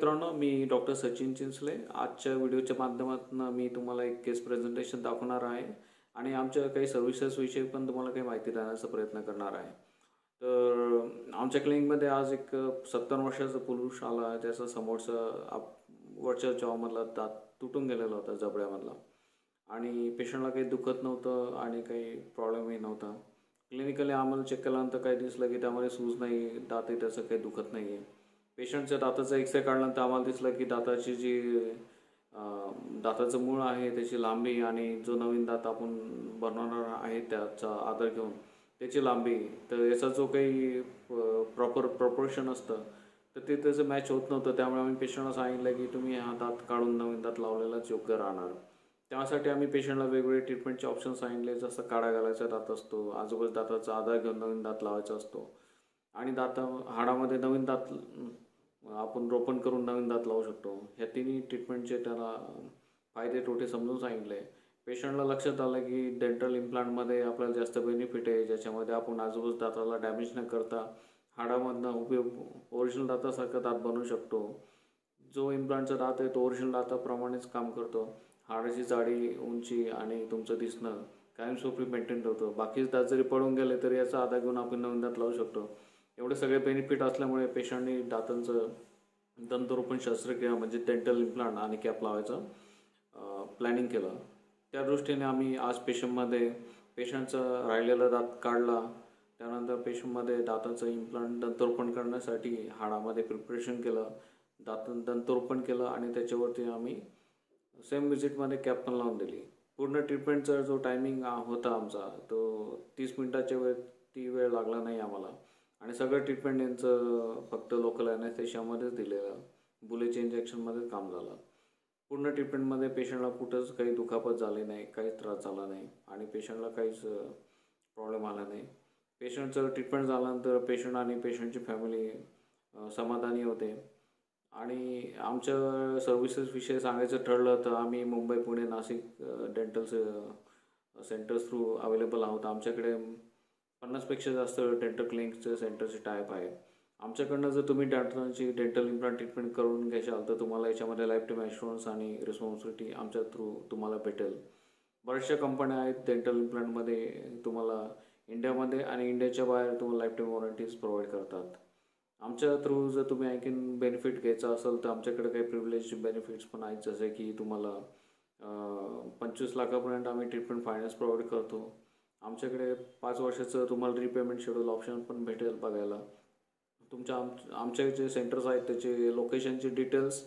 मित्रांनो, मी डॉक्टर सचिन चिंचले. आजच्या व्हिडिओच्या माध्यमातून मी तुम्हाला एक केस प्रेझेंटेशन दाखवणार आहे आणि आमच्या काही सर्व्हिसेसविषयी पण तुम्हाला काही माहिती देण्याचा प्रयत्न करणार आहे. तर आमच्या क्लिनिकमध्ये आज एक 70 वर्षाचा पुरुष आला. त्याचा समोरचा वरच्या जॉमधला दात तुटून गेलेला होता, जबड्यामधला, आणि पेशंटला काही दुखत नव्हतं आणि काही प्रॉब्लेमही नव्हता. क्लिनिकली आम्हाला चेक केल्यानंतर काय दिसलं की त्यामध्ये सूज नाही, दातही त्याचं काही दुखत नाही आहे. पेशंटच्या दाताचा एक्सरे काढल्यानंतर आम्हाला दिसलं की दाताची जी दाताचं मूळ आहे त्याची लांबी आणि जो नवीन दात आपण बनवणार आहे त्याचा आधार घेऊन त्याची लांबी, तर याचा जो काही प्रॉपर प्रपोर्शन असतं तर ते त्याचं मॅच होत नव्हतं. त्यामुळे आम्ही पेशंटला सांगितलं की तुम्ही हा दात काढून नवीन दात लावलेलाच योग्य राहणार. त्यासाठी आम्ही पेशंटला वेगवेगळे ट्रीटमेंटचे ऑप्शन सांगितले, जसं काढा घालायचा दात असतो, आजूबाजू दाताचा आधार घेऊन नवीन दात लावायचा असतो, आणि हाडामध्ये नवीन दात आपण रोपण करून नवीन दात लावू शकतो. ह्या तिन्ही ट्रीटमेंटचे त्याला फायदे तोटे समजून सांगितले. पेशंटला लक्षात आलं की डेंटल इम्प्लांटमध्ये आपल्याला जास्त बेनिफिट आहे, ज्याच्यामध्ये आपण आजूबाजू दाताला डॅमेज न करता हाडामधनं ओरिजिनल दातासारखा दात बनवू शकतो. जो इम्प्लांटचा दात आहे तो ओरिजिनल दाताप्रमाणेच काम करतो. हाडाची जाडी, उंची आणि तुमचं दिसणं कायमस्वरूपी मेंटेन ठेवतो. बाकीचे दात जरी पडून गेले तरी याचा आधार घेऊन आपण नवीन दात लावू शकतो. एवढे सगळे बेनिफिट असल्यामुळे पेशंटने दातांचं दंतरोपण शस्त्रक्रिया म्हणजे डेंटल इम्प्लांट आणि कॅप लावायचं प्लॅनिंग केलं. त्या दृष्टीने आम्ही आज पेशंटचा राहिलेला दात काढला. त्यानंतर पेशंटमध्ये दाताचं इम्प्लांट दंतरोपण करण्यासाठी हाडामध्ये प्रिपरेशन केलं, दंतरोपण केलं आणि त्याच्यावरती आम्ही सेम विजिटमध्ये कॅप पण लावून दिली. पूर्ण ट्रीटमेंटचा जो टायमिंग होता आमचा तो 30 मिनिटाच्या वेळ लागला नाही आम्हाला, आणि सगळं ट्रीटमेंट यांचं फक्त लोकल ॲनेस्थेशियामध्येच दिलेलं, बुलेच्या इंजेक्शनमध्येच काम झालं. पूर्ण ट्रीटमेंटमध्ये पेशंटला कुठंच काही दुखापत झाली नाही, काहीच त्रास झाला नाही आणि पेशंटला काहीच प्रॉब्लेम आला नाही. पेशंटचं ट्रीटमेंट झाल्यानंतर पेशंट आणि पेशंटची फॅमिली समाधानी होते. आणि आमच्या सर्व्हिसेसविषयी सांगायचं ठरलं तर आम्ही Mumbai, Pune, Nashik dental centres through available आहोत. आमच्याकडे 50पेक्षा जास्त डेंटल क्लिनिकचे सेंटरचे टाईप आहे. आमच्याकडनं जर तुम्ही डेंटल इम्प्लांट ट्रीटमेंट करून घ्याल तर तुम्हाला याच्यामध्ये लाईफ टाईम ॲश्युरन्स आणि रिस्पॉन्सिबिलिटी आमच्या थ्रू तुम्हाला भेटेल. बऱ्याचशा कंपन्या आहेत डेंटल इम्प्लांटमध्ये, तुम्हाला इंडियामध्ये आणि इंडियाच्या बाहेर तुम्हाला लाईफ टाईम वॉरंटीज प्रोव्हाइड करतात. आमच्या थ्रू जर तुम्ही आणखीन बेनिफिट घ्यायचा असेल तर आमच्याकडे काही प्रिव्हिलेज बेनिफिट्स पण आहेत, जसे की तुम्हाला 25 लाखापर्यंत आम्ही ट्रीटमेंट फायनान्स प्रोव्हाइड करतो. आमच्याकडे 5 वर्षाचं तुम्हाला रिपेमेंट शेड्यूल ऑप्शन पण भेटेल बघायला. आमचे जे सेंटर्स आहेत त्याचे लोकेशनचे डिटेल्स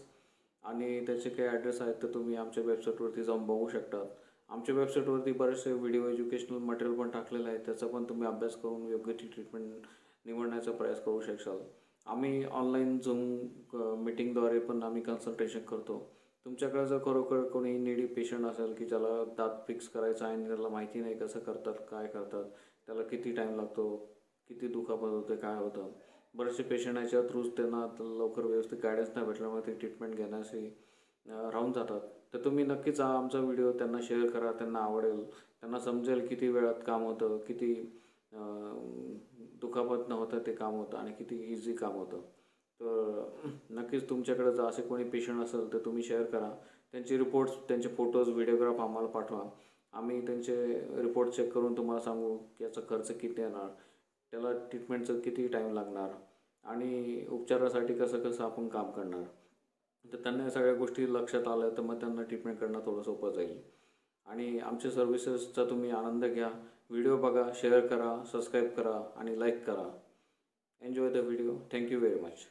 आणि त्याचे काही ॲड्रेस आहेत तर तुम्ही आमच्या वेबसाईटवरती जाऊन बघू शकतात. आमच्या वेबसाईटवरती बरेचसे व्हिडिओ एज्युकेशनल मटेरियल पण टाकलेलं आहे, त्याचा पण तुम्ही अभ्यास करून योग्य ती ट्रीटमेंट निवडण्याचा प्रयास करू शकाल. आम्ही ऑनलाईन झूम मीटिंगद्वारे पण आम्ही कन्सल्टेशन करतो. तुमच्याकडे जर खरोखर कोणी निडी पेशंट असेल की ज्याला दात फिक्स करायचा आहे आणि त्याला माहिती नाही कसं करतात, काय करतात, त्याला किती टाईम लागतो, किती दुखापत होते, काय होतं, बरेचसे पेशंट याच्या थ्रूच त्यांना लवकर व्यवस्थित गायडन्स नाही भेटल्यामुळे ते ट्रीटमेंट घेण्याशी राहून जातात. तर तुम्ही नक्कीच आमचा व्हिडिओ त्यांना शेअर करा, त्यांना आवडेल, त्यांना समजेल किती वेळात काम होतं, किती दुखापत न होतं ते काम होतं आणि किती इझी काम होतं. तर नक्कीच तुमच्याकडे जर असे कोणी पेशंट असेल तर तुम्ही शेअर करा. त्यांचे रिपोर्ट्स, त्यांचे फोटोज, व्हिडिओग्राफ आम्हाला पाठवा. आम्ही त्यांचे रिपोर्ट चेक करून तुम्हाला सांगू की याचा खर्च किती येणार, त्याला ट्रीटमेंटचं किती टाईम लागणार आणि उपचारासाठी कसं आपण काम करणार. तर त्यांना या सगळ्या गोष्टी लक्षात आल्या तर मग त्यांना ट्रीटमेंट करणं थोडं सोपं जाईल. आणि आमच्या सर्व्हिसेसचा तुम्ही आनंद घ्या. व्हिडिओ बघा, शेअर करा, सबस्क्राईब करा आणि लाईक करा. Enjoy the video. Thank you very much.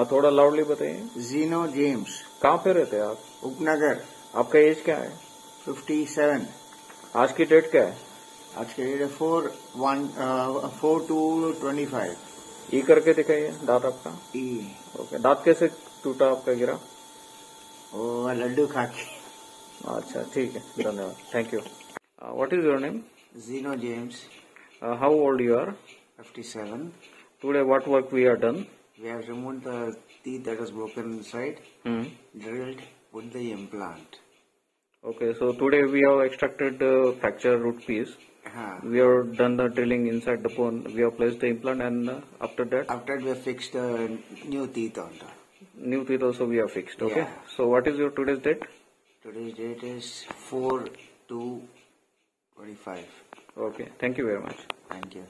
थोड़ा लाउडली बताइए। जीनो जेम्स। कहाँ पे रहते हैं आप? उपनगर। आपका एज क्या है? 57। आज की डेट क्या है? आज के डेट 4/2/25। ई करके दिखाइए दांत आपका। ई। ओके, दांत कैसे टूटा आपका, गिरा? वो लड्डू खा के। अच्छा, ठीक है, धन्यवाद, thank you. What is your name? Jino James. How old you are? 57. Today what work we are done? We have removed the teeth that was broken inside, drilled, put the implant. Okay, so today we have extracted the fracture root piece. We have done the drilling inside the bone. We have placed the implant, and after that? After that, we have fixed new teeth on top. New teeth also we have fixed, okay? Yeah. So what is your today's date? Today's date is 4/2/25. Okay, thank you very much. Thank you.